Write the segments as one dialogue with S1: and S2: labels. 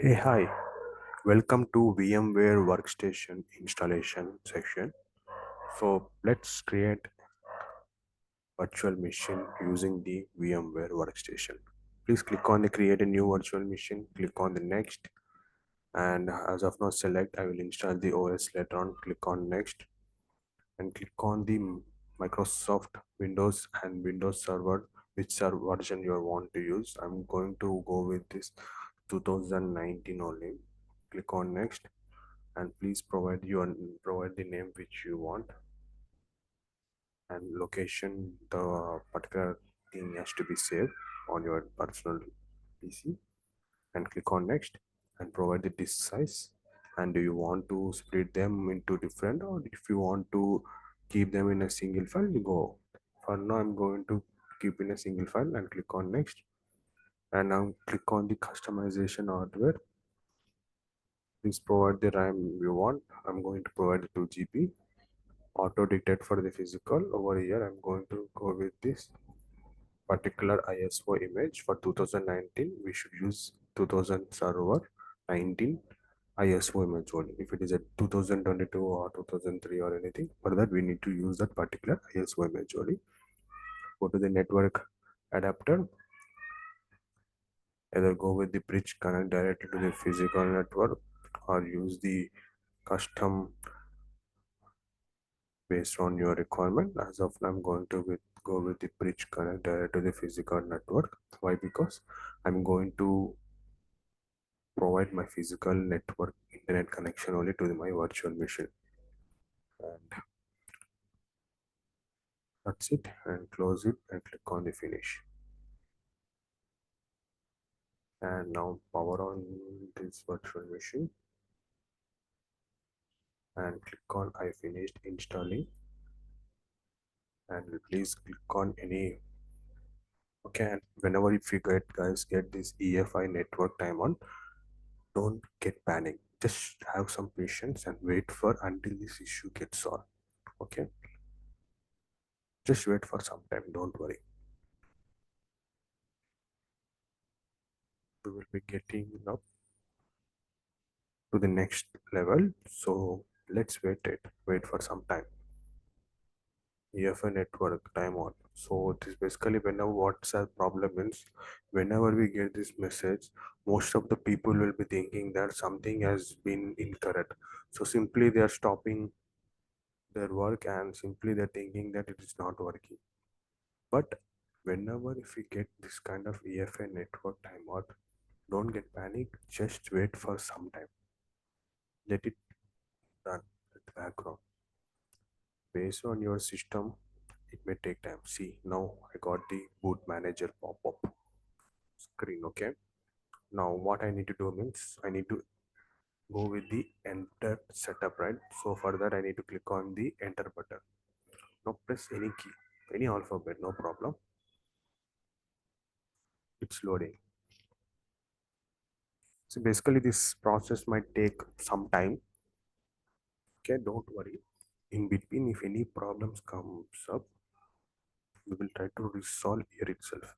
S1: Hey, hi. Welcome to VMware Workstation installation section. So let's create virtual machine using the VMware Workstation. Please click on the create a new virtual machine, click on the next, and as of now select I will install the OS later on, click on next and click on the Microsoft Windows and Windows Server, which version you want to use. I'm going to go with this 2019 only. Click on next and please provide the name which you want and location. The particular thing has to be saved on your personal PC and click on next and provide the disk size. And do you want to split them into different, or if you want to keep them in a single file, you go. For now I'm going to keep in a single file and click on next. And now click on the customization hardware. Please provide the RAM you want. I'm going to provide the 2 GB. Auto detect for the physical. Over here I'm going to go with this particular ISO image. For 2019 we should use 2000 server 19 ISO image only. If it is a 2022 or 2003 or anything, for that we need to use that particular ISO image only. Go to the network adapter, either go with the bridge connect directly to the physical network or use the custom based on your requirement. As of now I'm going to go with the bridge connect direct to the physical network. Why? Because I'm going to provide my physical network internet connection only to my virtual machine. And that's it, and close it and click on the finish. And now power on this virtual machine and click on I finished installing, and please click on any. Okay, and whenever if you get this EFI network time on, don't get panic. Just have some patience and wait for until this issue gets solved. Okay, just wait for some time, don't worry. We will be getting up to the next level, so let's wait for some time. EFI network timeout. So this basically, whenever WhatsApp problem means, whenever we get this message, most of the people will be thinking that something has been incorrect. So simply they are stopping their work and simply they're thinking that it is not working. But whenever if we get this kind of EFI network timeout, don't get panic, just wait for some time. Let it run at the background. Based on your system, it may take time. See, now I got the boot manager pop-up screen. Okay. Now what I need to do means I need to go with the enter setup, right? So for that I need to click on the enter button. Now press any key, any alphabet, no problem. It's loading. So basically this process might take some time. Okay, don't worry. In between, if any problems comes up, we will try to resolve here itself.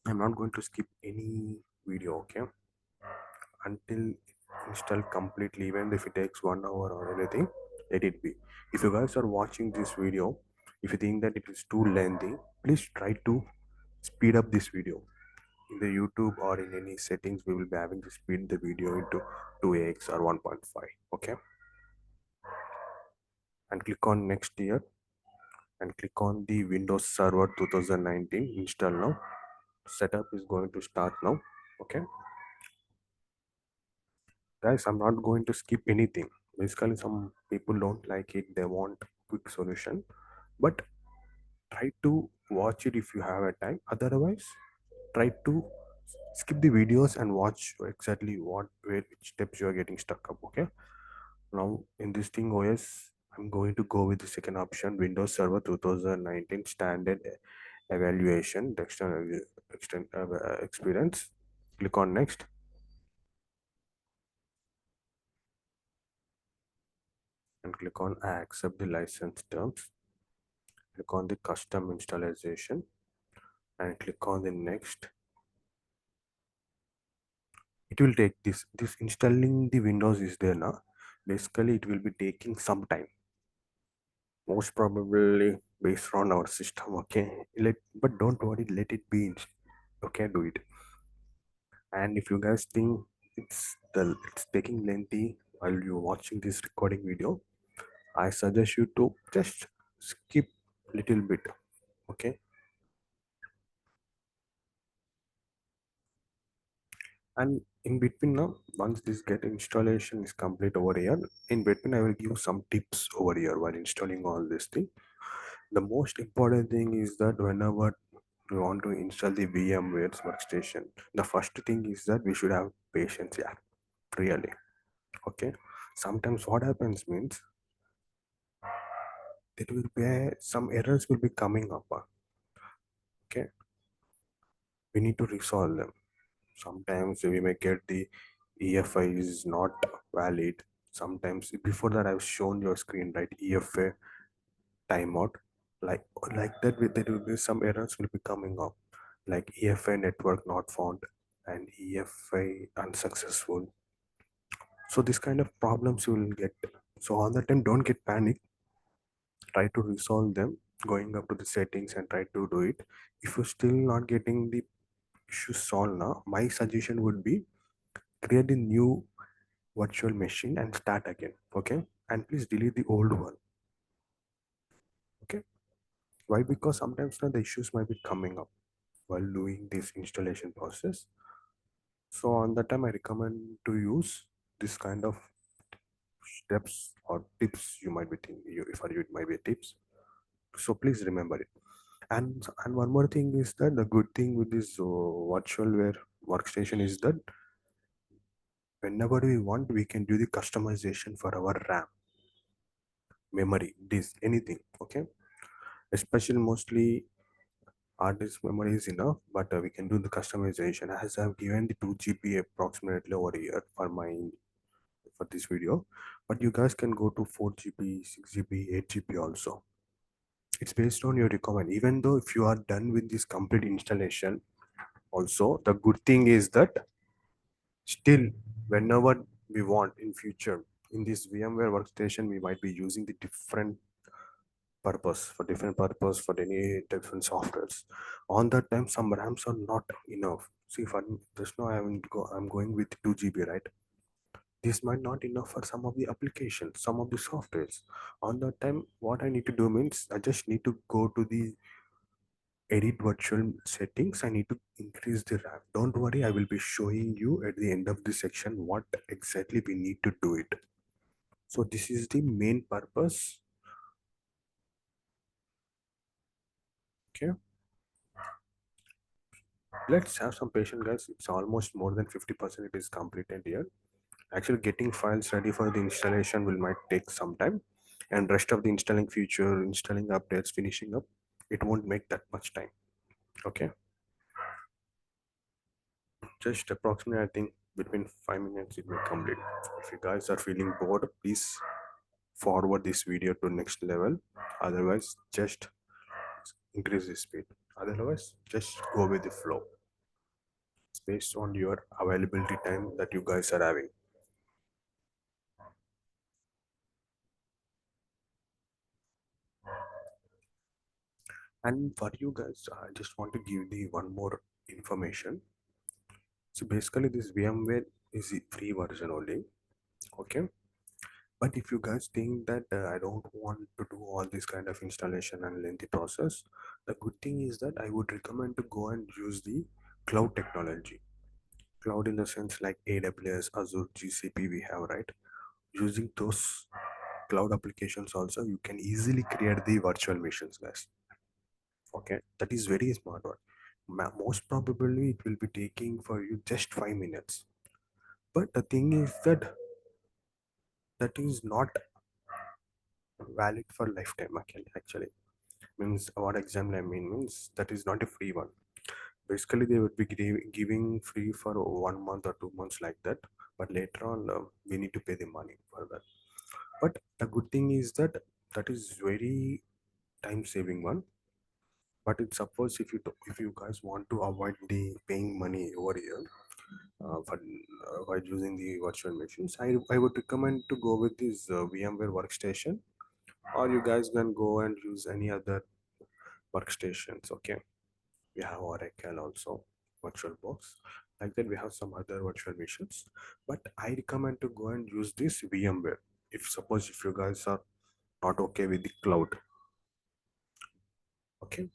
S1: I'm not going to skip any video, okay, until install completely. Even if it takes 1 hour or anything, let it be. If you guys are watching this video, if you think that it is too lengthy, please try to speed up this video. In the YouTube or in any settings, we will be having to speed the video into 2x or 1.5. Okay, and click on next here and click on the Windows Server 2019 install now. Setup is going to start now. Okay, guys, I'm not going to skip anything. Basically, some people don't like it, they want quick solution, but try to watch it if you have a time. Otherwise, try to skip the videos and watch exactly which steps you are getting stuck up. Okay, now in this thing OS, I'm going to go with the second option, Windows Server 2019 standard evaluation, the experience. Click on next and click on I accept the license terms. Click on the custom installation and click on the next it will take this installing the windows is there now. Basically it will be taking some time, most probably based on our system. Okay, but don't worry, let it be. Okay, do it. And if you guys think it's taking lengthy while you're watching this recording video, I suggest you to just skip little bit. Okay, and in between now, once this get installation is complete over here, in between I will give some tips over here while installing all this thing. The most important thing is that whenever we want to install the VMware's workstation, the first thing is that we should have patience. Yeah, really. Okay, sometimes what happens means there will be some errors will be coming up. Okay, we need to resolve them. Sometimes we may get the EFI is not valid. Sometimes before that I've shown your screen, right? EFA timeout, like like that. There will be some errors will be coming up, like EFA network not found and EFI unsuccessful. So this kind of problems you will get. So on that time, don't get panic. Try to resolve them, going up to the settings and try to do it. If you're still not getting the issue solved now, my suggestion would be create a new virtual machine and start again. Okay, and please delete the old one. Okay, why? Because sometimes now the issues might be coming up while doing this installation process. So on that time I recommend to use this kind of steps or tips. You might be thinking, for you it might be tips, so please remember it. And one more thing is that the good thing with this virtualware workstation is that whenever we want we can do the customization for our RAM, memory, disk, anything. Okay, especially mostly hard disk memory is enough, but we can do the customization. As I've given the 2 GB approximately over here for my for this video, but you guys can go to 4 GB, 6 GB, 8 GB also. It's based on your requirement. Even though if you are done with this complete installation, also the good thing is that still whenever we want in future in this VMware workstation, we might be using the different purpose for any different softwares. On that time, some RAMs are not enough. See, for just now I'm going with 2 GB, right? This might not enough for some of the applications, some of the softwares. On that time, what I need to do means I just need to go to the edit virtual settings. I need to increase the RAM. Don't worry, I will be showing you at the end of the section what exactly we need to do it. So this is the main purpose. Okay, let's have some patience, guys. It's almost more than 50% it is completed here. Actually getting files ready for the installation will might take some time, and rest of the installing feature, installing updates, finishing up, it won't make that much time. Okay, just approximately I think between 5 minutes it will complete. If you guys are feeling bored, please forward this video to next level. Otherwise just increase the speed. Otherwise just go with the flow. It's based on your availability time that you guys are having. And for you guys, I just want to give the one more information. So basically this VMware is the free version only. Okay, but if you guys think that I don't want to do all this kind of installation and lengthy process, the good thing is that I would recommend to go and use the cloud technology. Cloud in the sense like AWS, Azure, GCP we have, right? Using those cloud applications also, you can easily create the virtual machines, guys. Okay, that is very smart one. Most probably it will be taking for you just 5 minutes. But the thing is that that is not valid for lifetime. Actually, means what exactly I mean means that is not a free one. Basically, they would be giving free for 1 month or 2 months like that. But later on, we need to pay the money for that. But the good thing is that that is very time saving one. But it's suppose if you guys want to avoid the paying money over here, while using the virtual machines. I would recommend to go with this VMware workstation, or you guys can go and use any other workstations. Okay, we have Oracle also, VirtualBox. Like that, we have some other virtual machines. But I recommend to go and use this VMware. If suppose if you guys are not okay with the cloud, okay,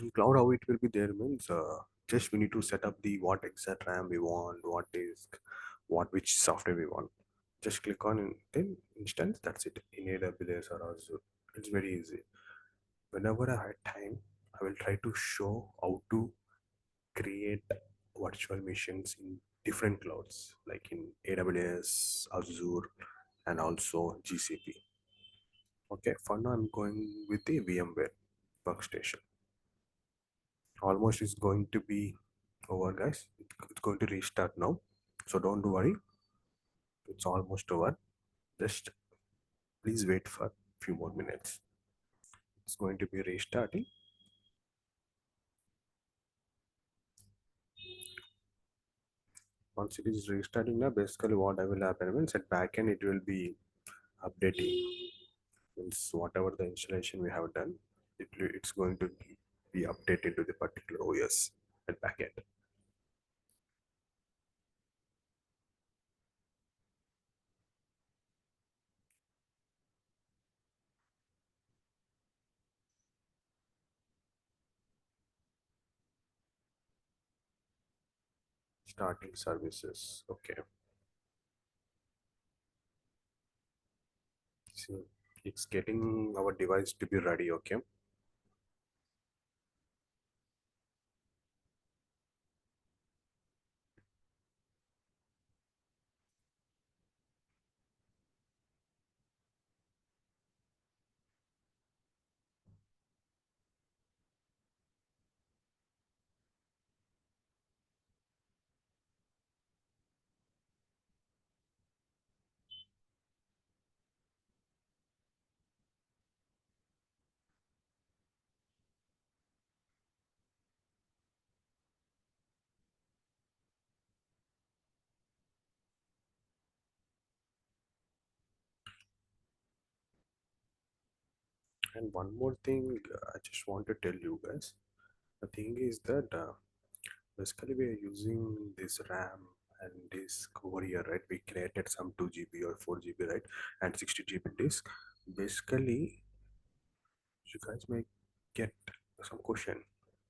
S1: in cloud how it will be there means just we need to set up the what exact RAM we want, what disk, what which software we want. Just click on then instance. That's it in AWS or Azure. It's very easy. Whenever I had time, I will try to show how to create virtual machines in different clouds like in AWS, Azure, and also GCP. Okay, for now I'm going with the VMware workstation. Almost is going to be over, guys. It's going to restart now, so don't worry. It's almost over. Just please wait for a few more minutes. It's going to be restarting. Once it is restarting now, basically what I will happen means at backend it will be updating. Means whatever the installation we have done, it's going to be updated to the particular OS at backend. Starting services. Okay. See, it's getting our device to be ready. Okay. And one more thing, I just want to tell you guys. The thing is that basically we are using this RAM and disk over here, right? We created some 2 GB or 4 GB, right? And 60 GB disk. Basically, you guys may get some question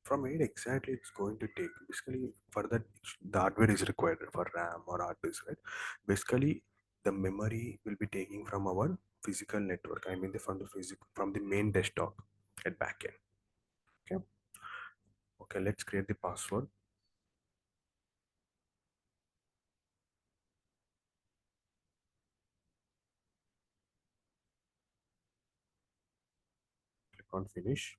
S1: from it exactly it's going to take. Basically, for that, the hardware is required for RAM or hard disk, right? Basically, the memory will be taking from our physical network. I mean, from the main desktop at backend. Okay. Okay, let's create the password. Click on finish.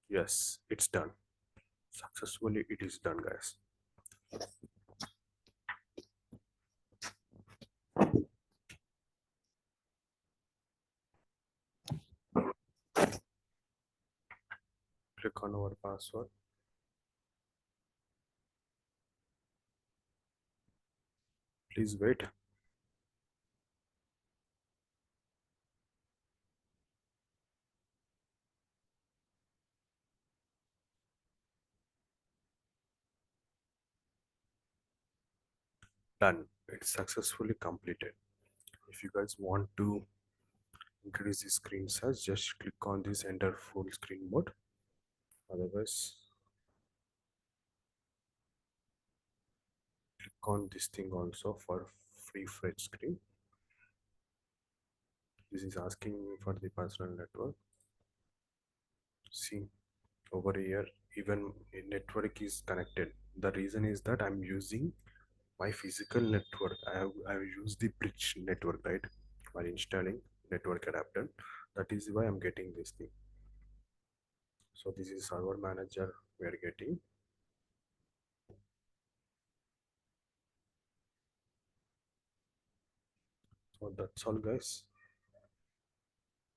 S1: Yes, it's done. Successfully, it is done, guys. Click on our password. Please wait. Done. It's successfully completed. If you guys want to increase the screen size, just click on this enter full screen mode. Otherwise, click on this thing also for refresh screen. This is asking me for the personal network. See over here, even a network is connected. The reason is that I'm using my physical network. I have used the bridge network, right, while installing network adapter. That is why I'm getting this thing. So this is server manager we are getting. So that's all, guys.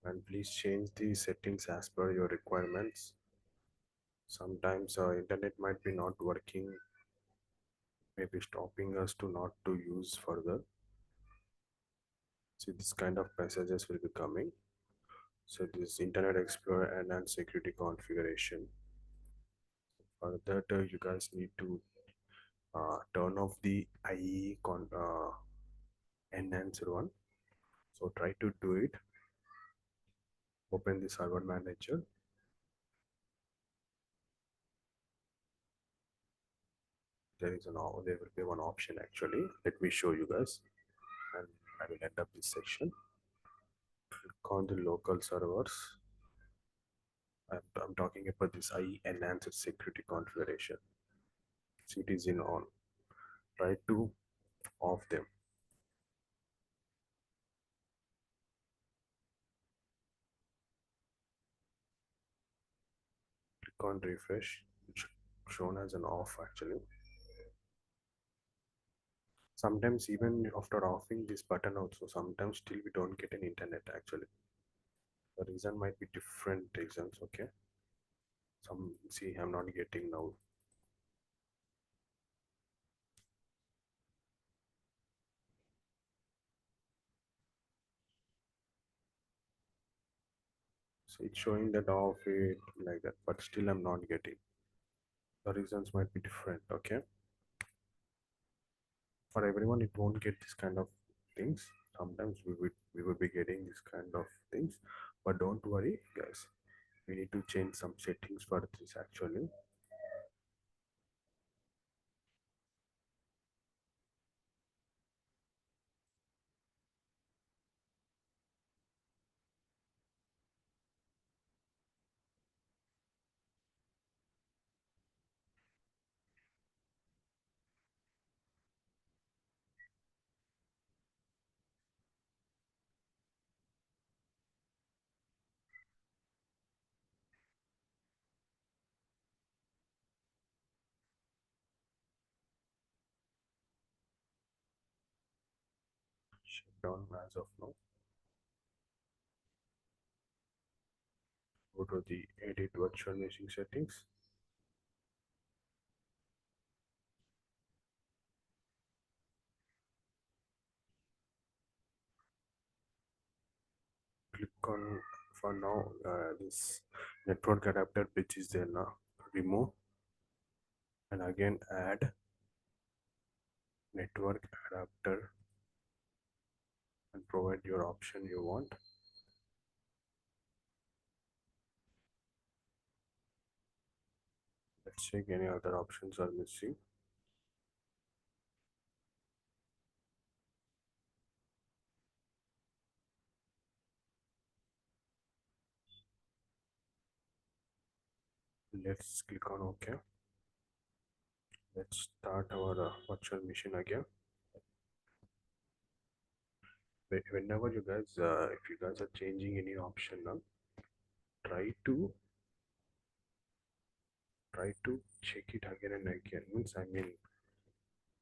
S1: And please change the settings as per your requirements. Sometimes internet might be not working, maybe stopping us to not to use further. See, this kind of messages will be coming. So this Internet Explorer and security configuration. For that, you guys need to turn off the enhancer one. So try to do it. Open the server manager. There will be one option actually. Let me show you guys, and I will end up this section. Click on the local servers. I'm talking about this IE enhanced security configuration. So it is in on. Try to off them. Click on refresh. It's shown as an off actually. Sometimes even after offing this button also, sometimes still we don't get an internet actually. The reason might be different reasons. Okay. Some see I'm not getting now. So it's showing that off it like that, but still I'm not getting. The reasons might be different. Okay. For everyone it won't get this kind of things. Sometimes we would be getting this kind of things, but don't worry guys, we need to change some settings for this actually. Shut down as of now. Go to the edit virtual machine settings. Click on, for now, this network adapter which is there now, remove, and again add network adapter and provide your option you want. Let's check any other options are missing. Let's click on OK. Let's start our virtual machine again. Whenever you guys, if you guys are changing any option now, try to check it again and again. Means I mean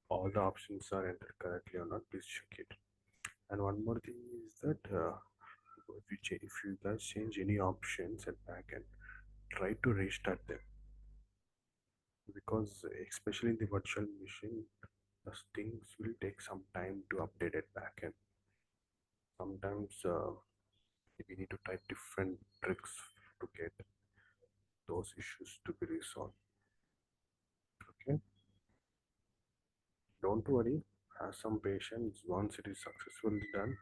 S1: all the options are entered correctly or not. Please check it. And one more thing is that if you guys change any options at backend, try to restart them, because especially in the virtual machine, the things will take some time to update it backend. Sometimes we need to type different tricks to get those issues to be resolved. Okay, don't worry, have some patience. Once it is successfully done,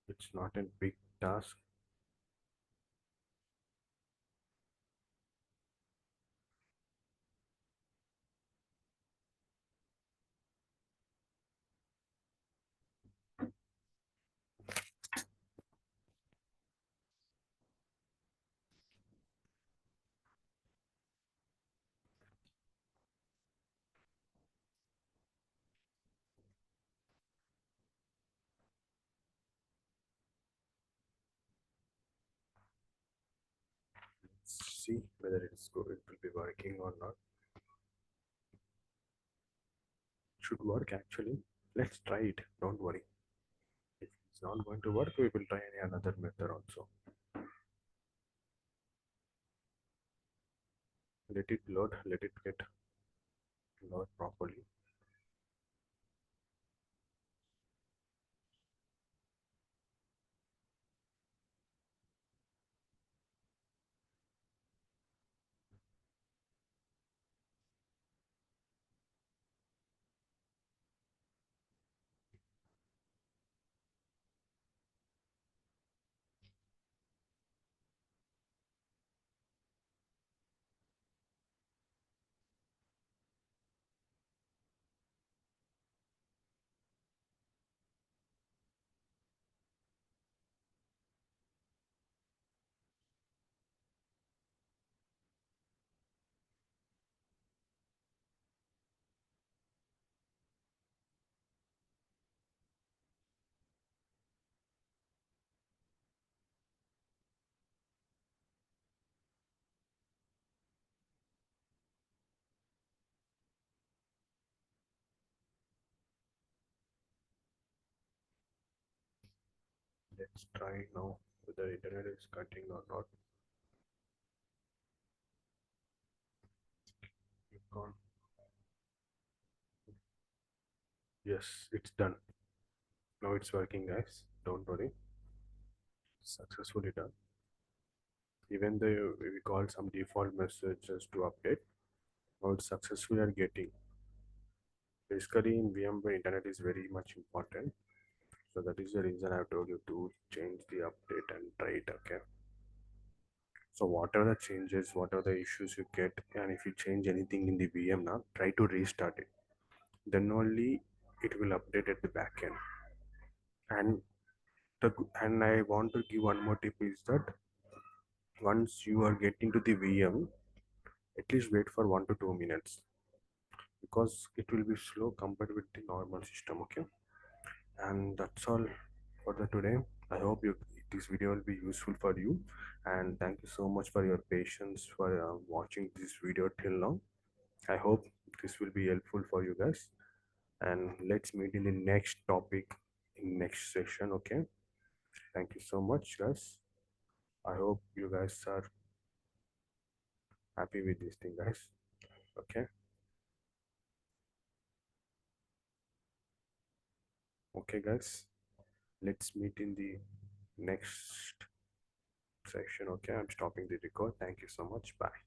S1: it's not a big task. Let's see whether it will be working or not. Should work actually. Let's try it. Don't worry. If it's not going to work, we will try any another method also. Let it load, let it get load properly. Let's try now whether internet is cutting or not. You can't. Yes, it's done. Now it's working, guys. Don't worry. Successfully done. Even though we call some default messages to update, now it's successfully are getting. Basically, in VMware, internet is very much important. So that is the reason I told you to change the update and try it. Okay. So whatever the changes, whatever the issues you get, and if you change anything in the VM now, try to restart it. Then only it will update at the back end. And and I want to give one more tip is that once you are getting to the VM, at least wait for 1 to 2 minutes because it will be slow compared with the normal system. Okay, and that's all for the today. I hope you this video will be useful for you, and thank you so much for your patience for watching this video till now. I hope this will be helpful for you guys, and let's meet in the next topic in next session. Okay, thank you so much, guys. I hope you guys are happy with this thing, guys. Okay, okay, guys. Let's meet in the next section. Okay, I'm stopping the record. Thank you so much. Bye.